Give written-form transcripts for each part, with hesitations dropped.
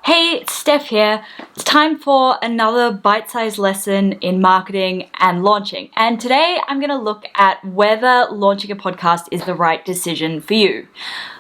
Hey, it's Steph here. It's time for another bite-sized lesson in marketing and launching. And today I'm going to look at whether launching a podcast is the right decision for you.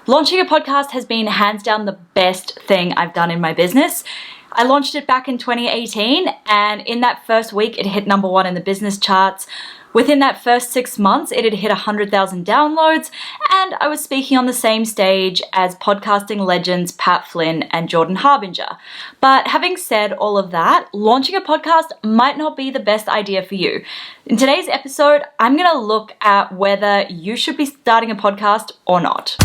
Launching a podcast has been hands down the best thing I've done in my business. I launched it back in 2018, and in that first week it hit number 1 in the business charts. Within that first 6 months, it had hit 100,000 downloads, and I was speaking on the same stage as podcasting legends Pat Flynn and Jordan Harbinger. But having said all of that, launching a podcast might not be the best idea for you. In today's episode, I'm going to look at whether you should be starting a podcast or not.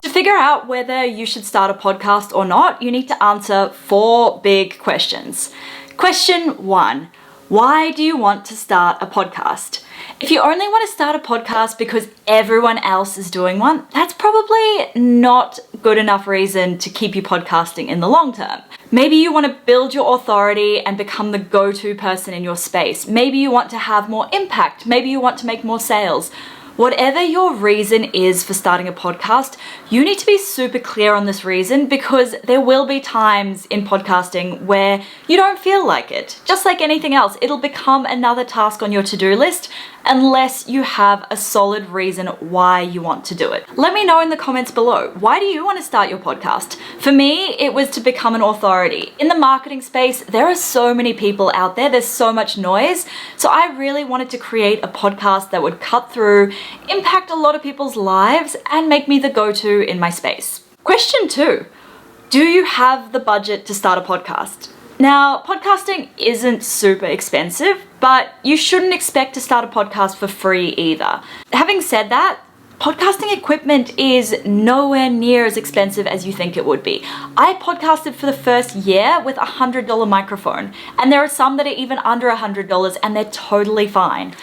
To figure out whether you should start a podcast or not, you need to answer 4 big questions. Question 1, why do you want to start a podcast? If you only want to start a podcast because everyone else is doing one, that's probably not good enough reason to keep you podcasting in the long term. Maybe you want to build your authority and become the go-to person in your space. Maybe you want to have more impact. Maybe you want to make more sales. Whatever your reason is for starting a podcast, you need to be super clear on this reason, because there will be times in podcasting where you don't feel like it. Just like anything else, it'll become another task on your to-do list unless you have a solid reason why you want to do it. Let me know in the comments below, why do you want to start your podcast? For me, it was to become an authority. In the marketing space, there are so many people out there, there's so much noise, so I really wanted to create a podcast that would cut through, impact a lot of people's lives, and make me the go-to in my space. Question 2, do you have the budget to start a podcast? Now, podcasting isn't super expensive, but you shouldn't expect to start a podcast for free either. Having said that, podcasting equipment is nowhere near as expensive as you think it would be. I podcasted for the first year with a $100 microphone, and there are some that are even under $100 and they're totally fine.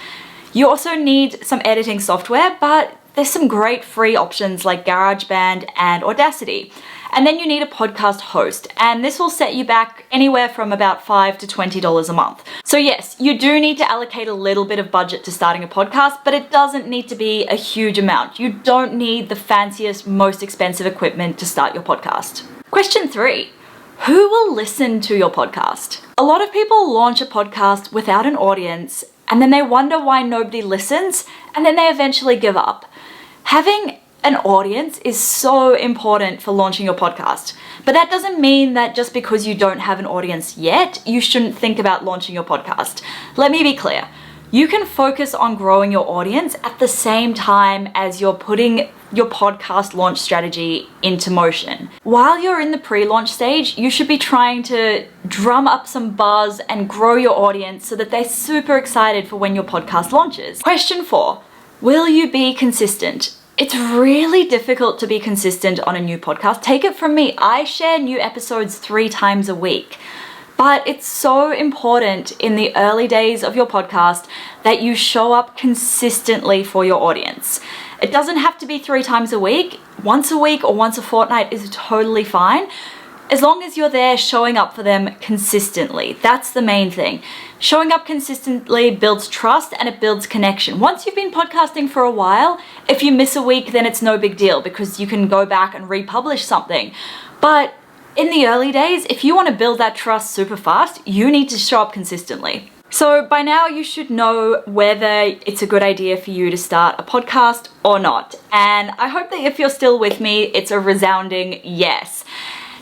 You also need some editing software, but there's some great free options like GarageBand and Audacity. And then you need a podcast host, and this will set you back anywhere from about $5 to $20 a month. So yes, you do need to allocate a little bit of budget to starting a podcast, but it doesn't need to be a huge amount. You don't need the fanciest, most expensive equipment to start your podcast. Question 3, who will listen to your podcast? A lot of people launch a podcast without an audience, and then they wonder why nobody listens, and then they eventually give up. Having an audience is so important for launching your podcast, but that doesn't mean that just because you don't have an audience yet, you shouldn't think about launching your podcast. Let me be clear. You can focus on growing your audience at the same time as you're putting your podcast launch strategy into motion. While you're in the pre-launch stage, you should be trying to drum up some buzz and grow your audience so that they're super excited for when your podcast launches. Question 4, will you be consistent? It's really difficult to be consistent on a new podcast. Take it from me, I share new episodes 3 times a week. But it's so important in the early days of your podcast that you show up consistently for your audience. It doesn't have to be 3 times a week. Once a week or once a fortnight is totally fine, as long as you're there showing up for them consistently. That's the main thing. Showing up consistently builds trust and it builds connection. Once you've been podcasting for a while, if you miss a week, then it's no big deal because you can go back and republish something. But in the early days, if you want to build that trust super fast, you need to show up consistently. So by now you should know whether it's a good idea for you to start a podcast or not. And I hope that if you're still with me, it's a resounding yes.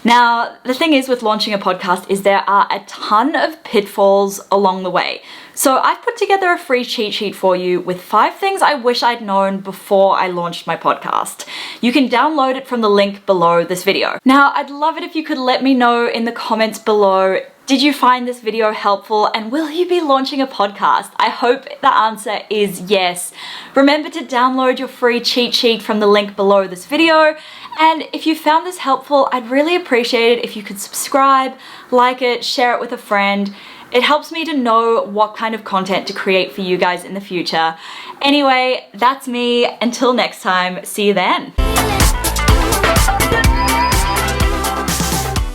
Now, the thing is with launching a podcast is there are a ton of pitfalls along the way. So I've put together a free cheat sheet for you with 5 things I wish I'd known before I launched my podcast. You can download it from the link below this video. Now, I'd love it if you could let me know in the comments below, did you find this video helpful and will you be launching a podcast? I hope the answer is yes. Remember to download your free cheat sheet from the link below this video. And if you found this helpful, I'd really appreciate it if you could subscribe, like it, share it with a friend. It helps me to know what kind of content to create for you guys in the future. Anyway, that's me. Until next time, see you then.